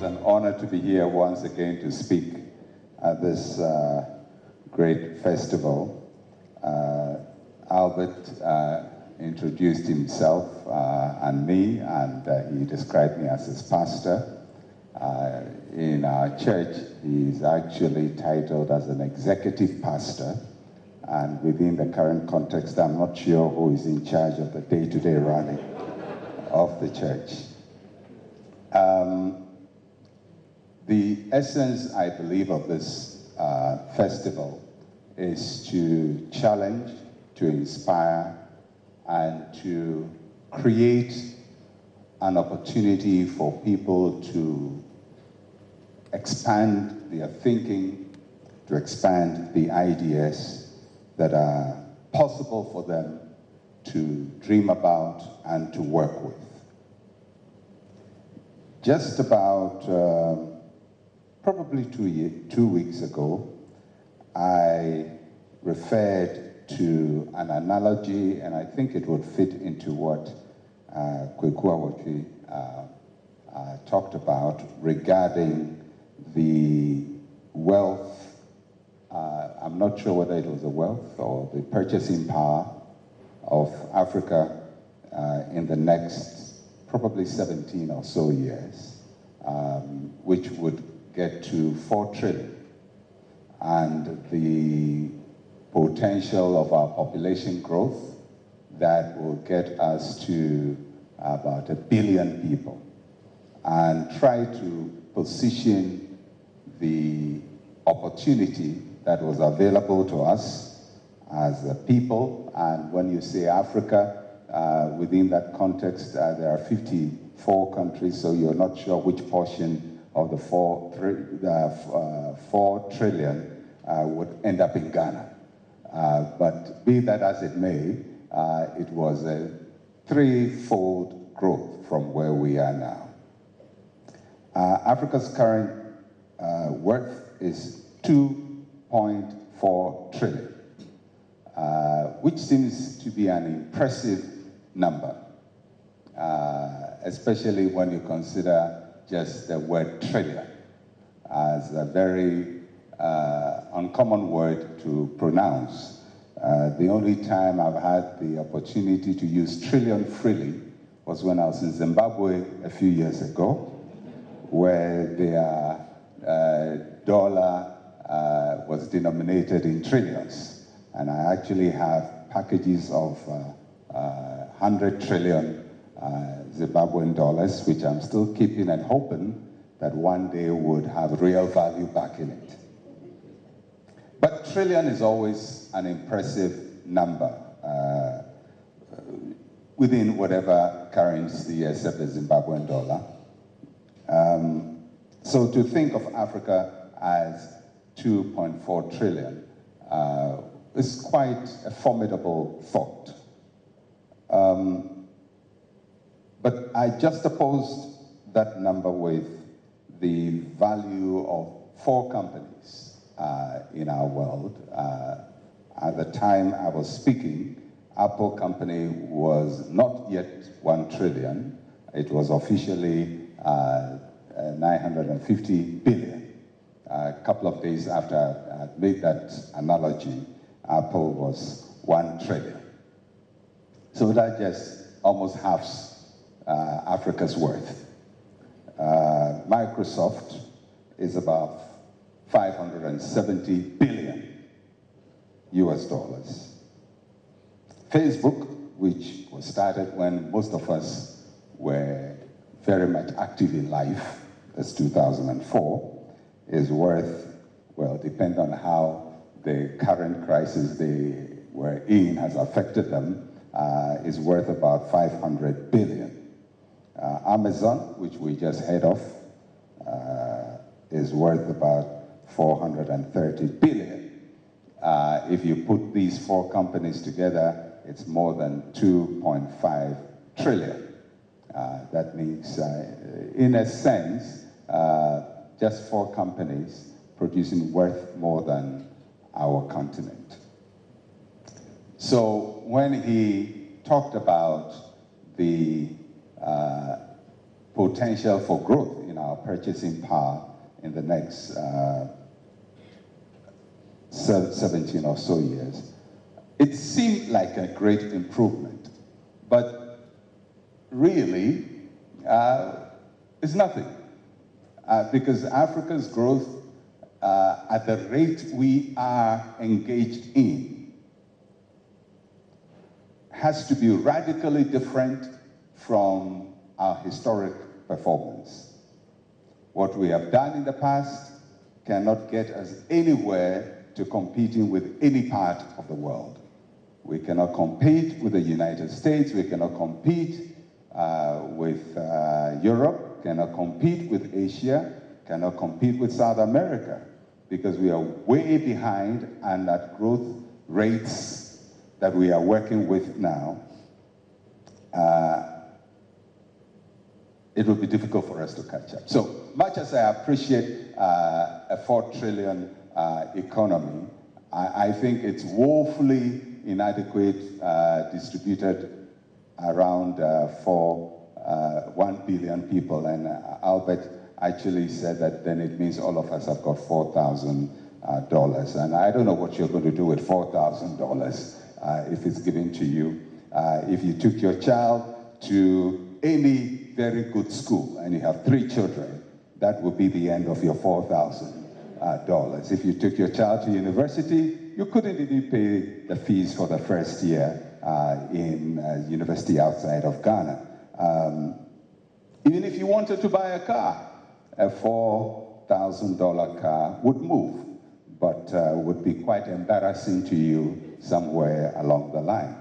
an honor to be here once again to speak at this great festival. Albert introduced himself and me, and he described me as his pastor. In our church, he's actually titled as an executive pastor, and within the current context, I'm not sure who is in charge of the day-to-day running of the church. The essence, I believe, of this festival is to challenge, to inspire, and to create an opportunity for people to expand their thinking, to expand the ideas that are possible for them to dream about and to work with. Just about probably 2 weeks ago, I referred to an analogy, and I think it would fit into what Kweku Awotwe talked about regarding the wealth. I'm not sure whether it was the wealth or the purchasing power of Africa in the next probably 17 or so years, which would get to 4 trillion. And the potential of our population growth that will get us to about 1 billion people, and try to position the opportunity that was available to us as a people. And when you say Africa, within that context, there are 54 countries, so you're not sure which portion of the 4 trillion would end up in Ghana. But be that as it may, it was a threefold growth from where we are now. Africa's current worth is 2.4 trillion, which seems to be an impressive number, especially when you consider just the word trillion as a very uncommon word to pronounce. The only time I've had the opportunity to use trillion freely was when I was in Zimbabwe a few years ago, where their dollar was denominated in trillions. And I actually have packages of 100 trillion Zimbabwean dollars, which I'm still keeping and hoping that one day would have real value back in it. But trillion is always an impressive number within whatever currency except the Zimbabwean dollar. So to think of Africa as 2.4 trillion is quite a formidable thought. But I juxtaposed that number with the value of 4 companies in our world. At the time I was speaking, Apple company was not yet 1 trillion. It was officially 950 billion. A couple of days after I made that analogy, Apple was 1 trillion. So that just almost halves Africa's worth. Microsoft is about 570 billion US dollars. Facebook, which was started when most of us were very much active in life, that's 2004, is worth, well, depending on how the current crisis they were in has affected them, is worth about 500 billion. Amazon, which we just heard of, is worth about 430 billion. If you put these 4 companies together, it's more than 2.5 trillion. That means, in a sense, just 4 companies producing worth more than our continent. So when he talked about the potential for growth in our our purchasing power in the next 17 or so years. It seemed like a great improvement, but really, it's nothing. Because Africa's growth, at the rate we are engaged in, has to be radically different from our historic performance. What we have done in the past cannot get us anywhere to competing with any part of the world. We cannot compete with the United States, we cannot compete with Europe, cannot compete with Asia, cannot compete with South America, because we are way behind, and at growth rates that we are working with now, it will be difficult for us to catch up. So much as I appreciate a 4 trillion economy, I think it's woefully inadequate, distributed around 1 billion people. And Albert actually said that then it means all of us have got $4,000. And I don't know what you're going to do with $4,000 if it's given to you. If you took your child to any very good school and you have 3 children, that would be the end of your $4,000. If you took your child to university, you couldn't even pay the fees for the first year in university outside of Ghana. Even if you wanted to buy a car, a $4,000 car would move, but would be quite embarrassing to you somewhere along the line.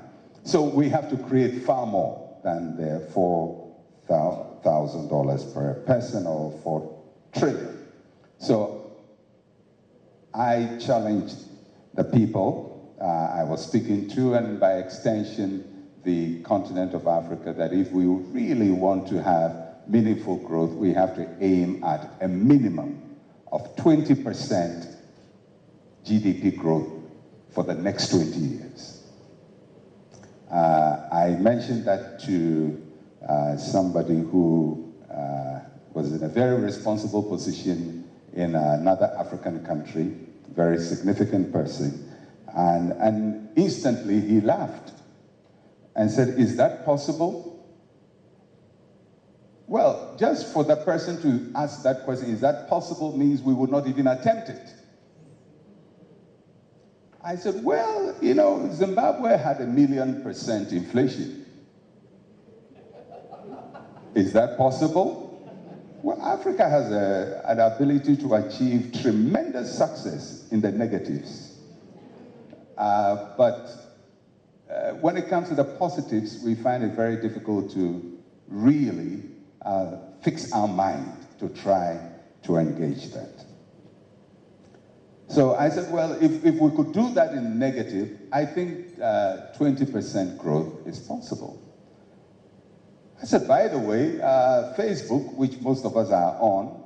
So we have to create far more than the $4,000 per person or 4 trillion. So I challenged the people I was speaking to, and by extension, the continent of Africa, that if we really want to have meaningful growth, we have to aim at a minimum of 20% GDP growth for the next 20 years. I mentioned that to somebody who was in a very responsible position in another African country, very significant person, and instantly he laughed and said, "Is that possible?" Well, just for the person to ask that question, "Is that possible?" means we would not even attempt it. I said, well, you know, Zimbabwe had 1,000,000% inflation. Is that possible? Well, Africa has an ability to achieve tremendous success in the negatives. But when it comes to the positives, we find it very difficult to really fix our mind to try to engage that. So I said, well, if we could do that in negative, I think 20% growth is possible. I said, by the way, Facebook, which most of us are on,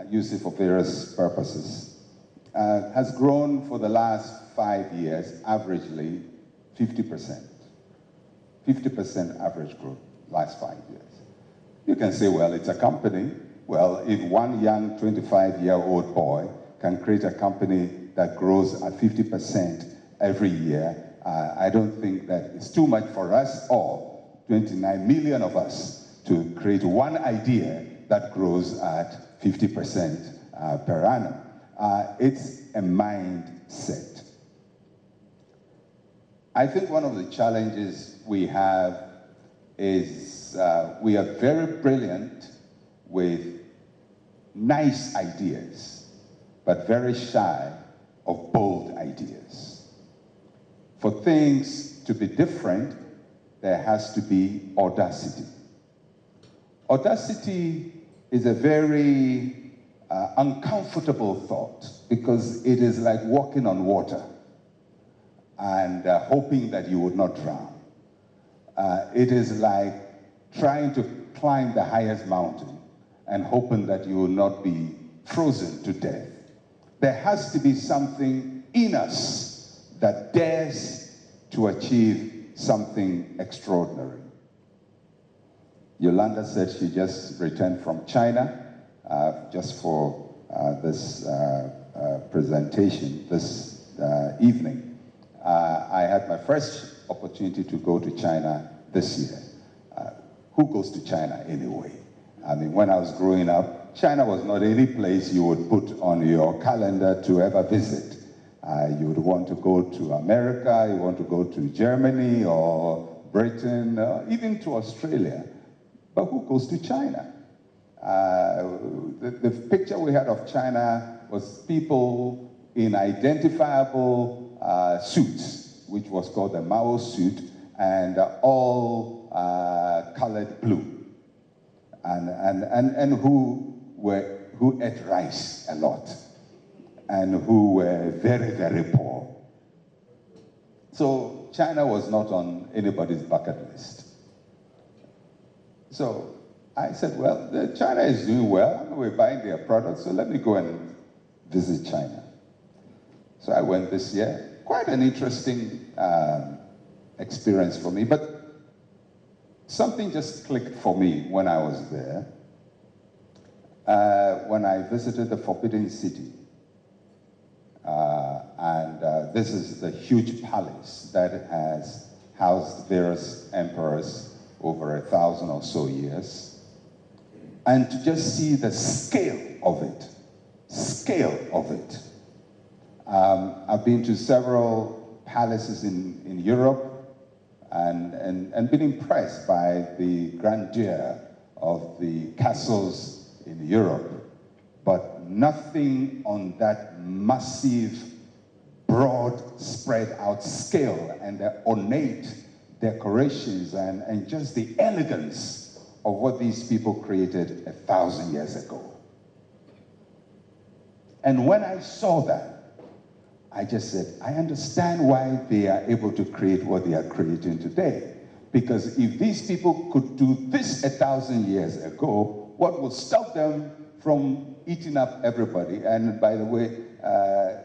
use it for various purposes, has grown for the last 5 years, averagely 50%. 50% average growth, last 5 years. You can say, well, it's a company. Well, if one young 25-year-old boy can create a company that grows at 50% every year, I don't think that it's too much for us all, 29 million of us, to create one idea that grows at 50% per annum. It's a mindset. I think one of the challenges we have is we are very brilliant with nice ideas, but very shy of bold ideas. For things to be different, there has to be audacity. Audacity is a very uncomfortable thought, because it is like walking on water and hoping that you would not drown. It is like trying to climb the highest mountain and hoping that you will not be frozen to death. There has to be something in us that dares to achieve something extraordinary. Yolanda said she just returned from China. just for this presentation this evening. I had my first opportunity to go to China this year. Who goes to China anyway? I mean, when I was growing up, China was not any place you would put on your calendar to ever visit. You would want to go to America, you want to go to Germany or Britain, even to Australia. But who goes to China? The picture we had of China was people in identifiable suits, which was called the Mao suit, and all colored blue, and who ate rice a lot, and who were very, very poor. So China was not on anybody's bucket list. So I said, well, China is doing well, we're buying their products, so let me go and visit China. So I went this year. Quite an interesting experience for me, but something just clicked for me when I was there. When I visited the Forbidden City, this is the huge palace that has housed various emperors over 1,000 or so years, and to just see the scale of it. I've been to several palaces in Europe and been impressed by the grandeur of the castles in Europe, but nothing on that massive, broad, spread out scale, and the ornate decorations and just the elegance of what these people created 1,000 years ago. And when I saw that, I just said, I understand why they are able to create what they are creating today. Because if these people could do this 1,000 years ago, what would stop them from eating up everybody? And by the way,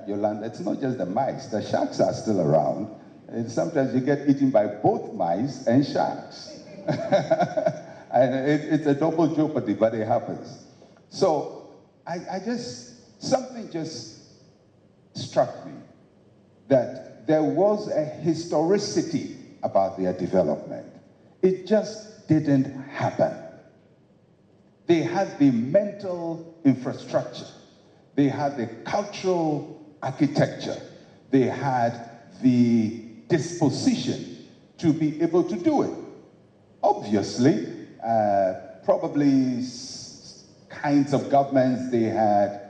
Yolanda, it's not just the mice. The sharks are still around. And sometimes you get eaten by both mice and sharks. And it's a double jeopardy, but it happens. So something just struck me, that there was a historicity about their development. It just didn't happen. They had the mental infrastructure. They had the cultural architecture. They had the disposition to be able to do it. Obviously, probably kinds of governments they had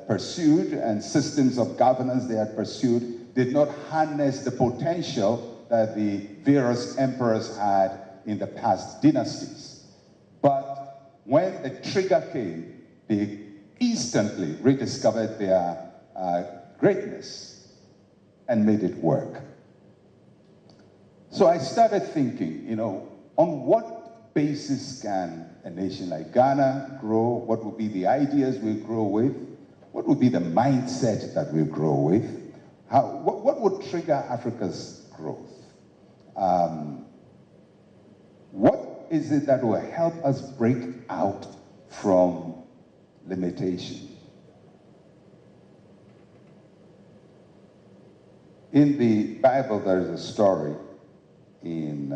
pursued and systems of governance they had pursued did not harness the potential that the various emperors had in the past dynasties. But when the trigger came, they instantly rediscovered their greatness and made it work. So I started thinking, on what basis can a nation like Ghana grow? What would be the ideas we grow with? What would be the mindset that we grow with? What would trigger Africa's growth? What is it that will help us break out from limitation? In the Bible, there is a story in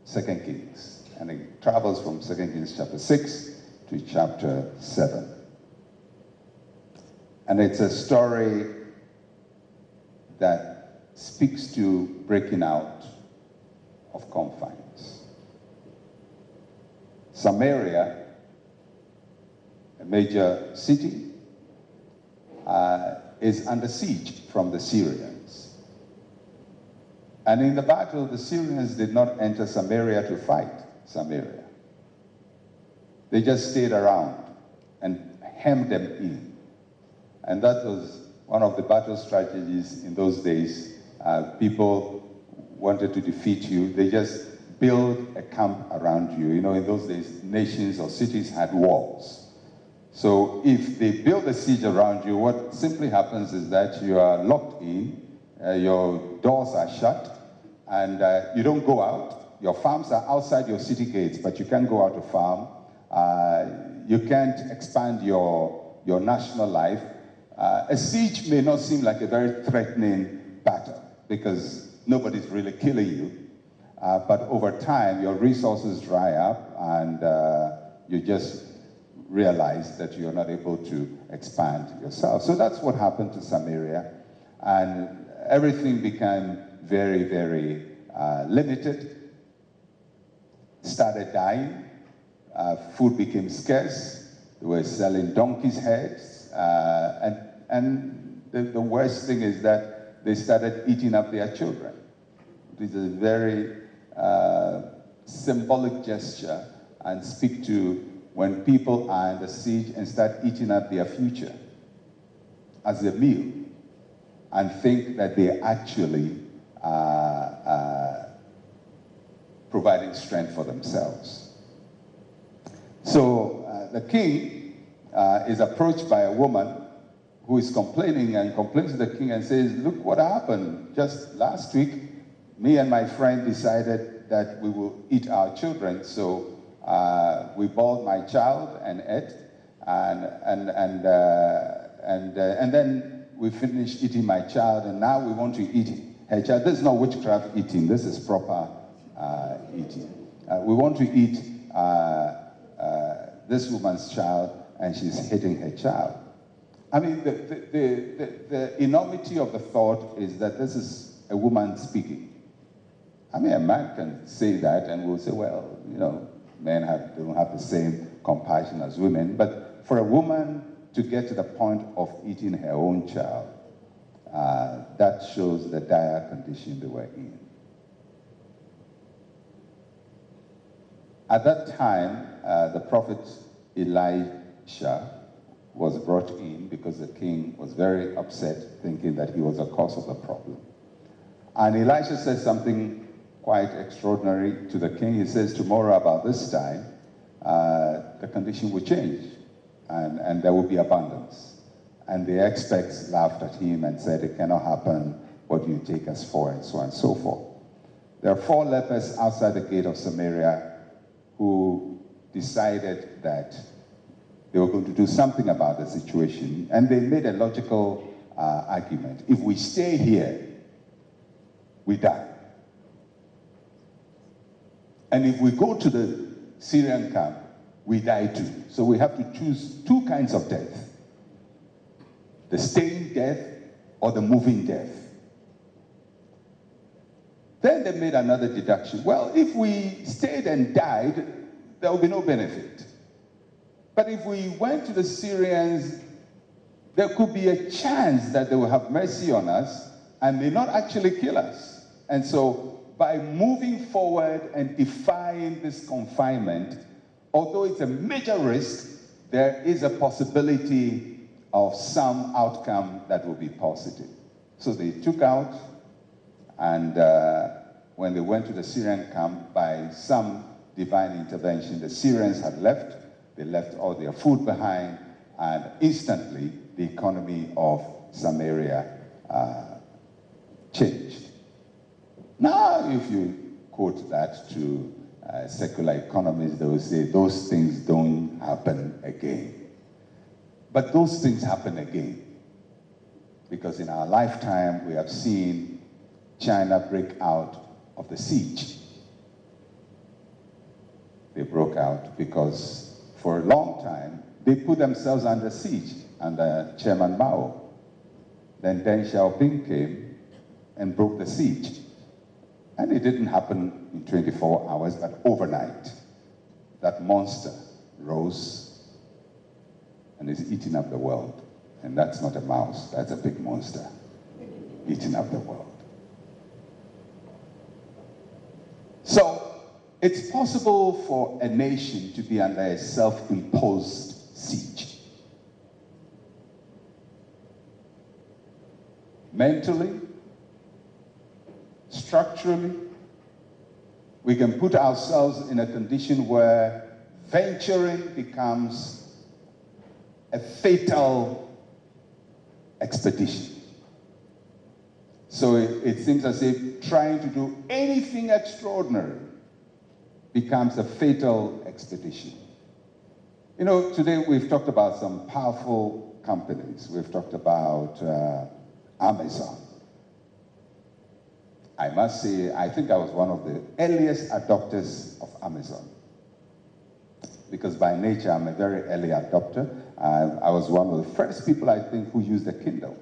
2 Kings, and it travels from 2 Kings chapter 6 to chapter 7. And it's a story that speaks to breaking out of confines. Samaria, a major city, is under siege from the Syrians. And in the battle, the Syrians did not enter Samaria to fight Samaria. They just stayed around and hemmed them in. And that was one of the battle strategies in those days. People wanted to defeat you. They just built a camp around you. In those days, nations or cities had walls. So if they build a siege around you, what simply happens is that you are locked in, your doors are shut, and you don't go out. Your farms are outside your city gates, but you can't go out to farm. you can't expand your national life. A siege may not seem like a very threatening battle because nobody's really killing you. But over time, your resources dry up and you just realize that you're not able to expand yourself. So that's what happened to Samaria. And everything became very, very limited. Started dying. Food became scarce. They were selling donkeys' heads. And the worst thing is that they started eating up their children. It is a very symbolic gesture and speak to when people are under siege and start eating up their future as a meal and think that they actually are providing strength for themselves. So the king is approached by a woman who is complaining and complains to the king and says, look what happened. Just last week, me and my friend decided that we will eat our children. So we boiled my child and ate, and then we finished eating my child, and now we want to eat her child. This is not witchcraft eating. This is proper eating. We want to eat this woman's child, and she's hitting her child. I mean, the enormity of the thought is that this is a woman speaking. I mean, a man can say that, and we'll say, well, you know, men don't have the same compassion as women. But for a woman to get to the point of eating her own child, that shows the dire condition they were in. At that time, the prophet Elisha was brought in because the king was very upset, thinking that he was the cause of the problem. And Elisha says something quite extraordinary to the king. He says, tomorrow about this time, the condition will change and there will be abundance. And the experts laughed at him and said, it cannot happen. What do you take us for? And so on and so forth. There are 4 lepers outside the gate of Samaria who decided that they were going to do something about the situation. And they made a logical argument. If we stay here, we die. And if we go to the Syrian camp, we die too. So we have to choose 2 kinds of death. The staying death or the moving death. Then they made another deduction. Well, if we stayed and died, there would be no benefit. But if we went to the Syrians, there could be a chance that they will have mercy on us and may not actually kill us. And so by moving forward and defying this confinement, although it's a major risk, there is a possibility of some outcome that will be positive. So they took out, and when they went to the Syrian camp, by some divine intervention, the Syrians had left. They left all their food behind, and instantly the economy of Samaria changed. Now, if you quote that to secular economists, they will say those things don't happen again. But those things happen again. Because in our lifetime, we have seen China break out of the siege. They broke out because for a long time, they put themselves under siege under Chairman Mao. Then Deng Xiaoping came and broke the siege. And it didn't happen in 24 hours, but overnight, that monster rose and is eating up the world. And that's not a mouse, that's a big monster eating up the world. So, it's possible for a nation to be under a self-imposed siege. Mentally, structurally, we can put ourselves in a condition where venturing becomes a fatal expedition. So it seems as if trying to do anything extraordinary becomes a fatal expedition. You know, today we've talked about some powerful companies. We've talked about Amazon. I must say, I think I was one of the earliest adopters of Amazon. Because by nature, I'm a very early adopter. I was one of the first people, I think, who used a Kindle.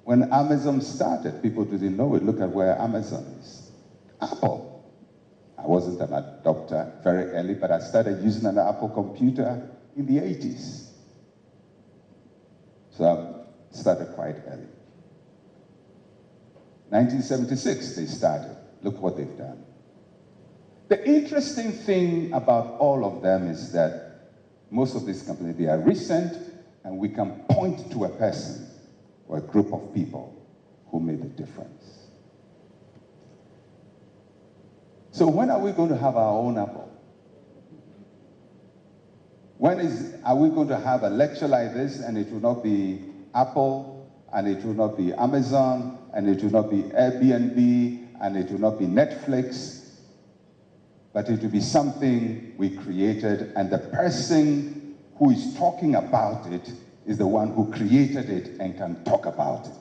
When Amazon started, people didn't know it. Look at where Amazon is. Apple. I wasn't an adopter very early, but I started using an Apple computer in the 80s. So I started quite early. 1976, they started. Look what they've done. The interesting thing about all of them is that most of these companies, they are recent, and we can point to a person or a group of people who made the difference. So when are we going to have our own Apple? Are we going to have a lecture like this and it will not be Apple, and it will not be Amazon, and it will not be Airbnb, and it will not be Netflix, but it will be something we created, and the person who is talking about it is the one who created it and can talk about it.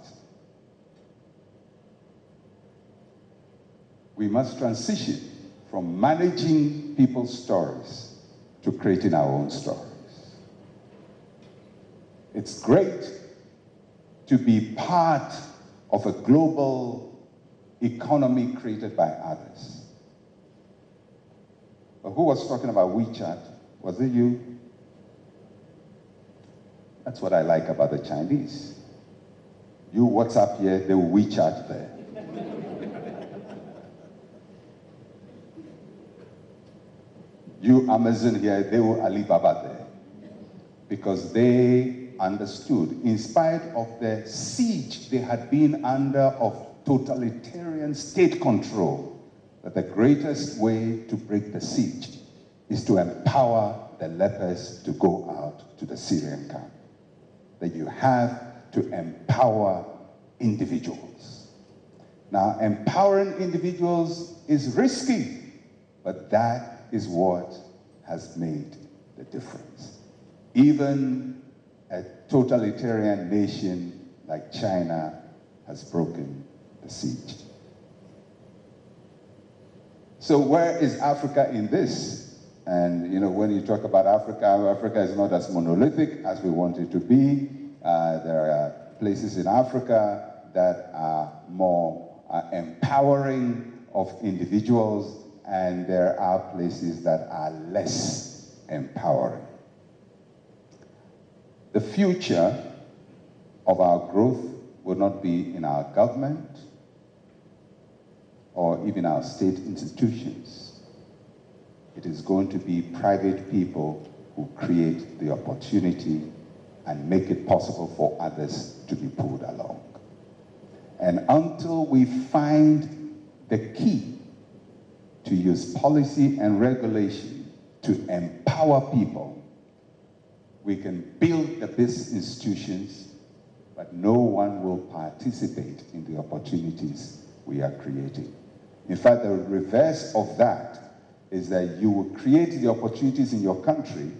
We must transition from managing people's stories to creating our own stories. It's great to be part of a global economy created by others. But who was talking about WeChat? Was it you? That's what I like about the Chinese. You WhatsApp here, they will WeChat there. You Amazon here, they will Alibaba there. Because they understood, in spite of the siege they had been under of totalitarian state control, that the greatest way to break the siege is to empower the lepers to go out to the Syrian camp. That you have to empower individuals. Now, empowering individuals is risky, but that is what has made the difference. Even a totalitarian nation like China has broken the siege. So where is Africa in this? And you know, when you talk about Africa, Africa is not as monolithic as we want it to be. There are places in Africa that are more empowering of individuals, and there are places that are less empowering. The future of our growth will not be in our government or even our state institutions. It is going to be private people who create the opportunity and make it possible for others to be pulled along. And until we find the key to use policy and regulation to empower people, we can build the best institutions, but no one will participate in the opportunities we are creating. In fact, the reverse of that is that you will create the opportunities in your country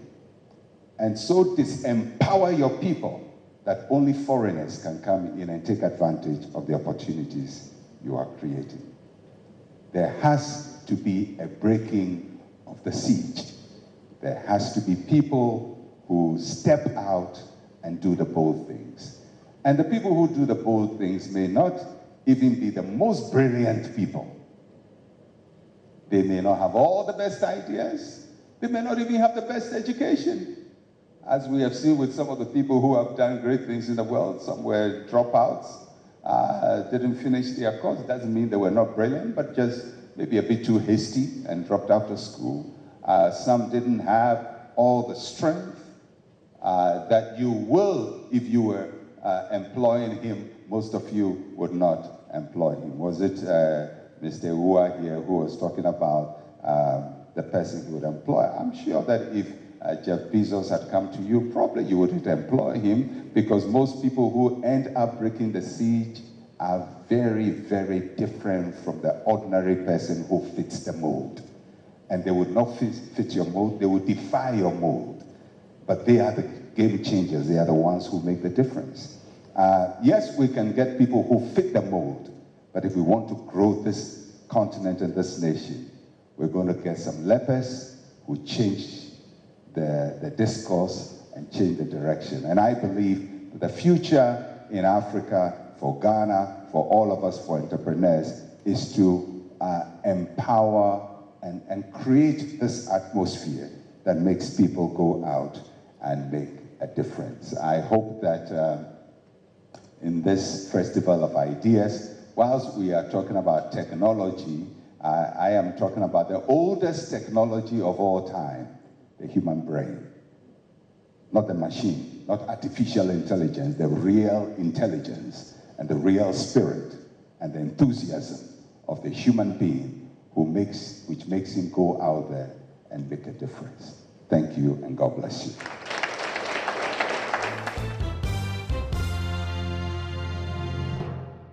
and so disempower your people that only foreigners can come in and take advantage of the opportunities you are creating. There has to be a breaking of the siege. There has to be people who step out and do the bold things. And the people who do the bold things may not even be the most brilliant people. They may not have all the best ideas. They may not even have the best education. As we have seen with some of the people who have done great things in the world, some were dropouts, didn't finish their course. Doesn't mean they were not brilliant, but just maybe a bit too hasty and dropped out of school. Some didn't have all the strength that you will, if you were employing him, most of you would not employ him. Was it Mr. Ua here who was talking about the person he would employ? I'm sure that if Jeff Bezos had come to you, probably you wouldn't employ him, because most people who end up breaking the siege are very, very different from the ordinary person who fits the mold. and they would not fit your mold, they would defy your mold. But they are the game changers, they are the ones who make the difference. Yes, we can get people who fit the mold, but if we want to grow this continent and this nation, we're going to get some lepers who change the discourse and change the direction. And I believe that the future in Africa, for Ghana, for all of us, for entrepreneurs, is to empower and create this atmosphere that makes people go out and make a difference. I hope that in this Festival of Ideas, whilst we are talking about technology, I am talking about the oldest technology of all time, the human brain. Not the machine, not artificial intelligence, the real intelligence and the real spirit and the enthusiasm of the human being which makes him go out there and make a difference. Thank you, and God bless you.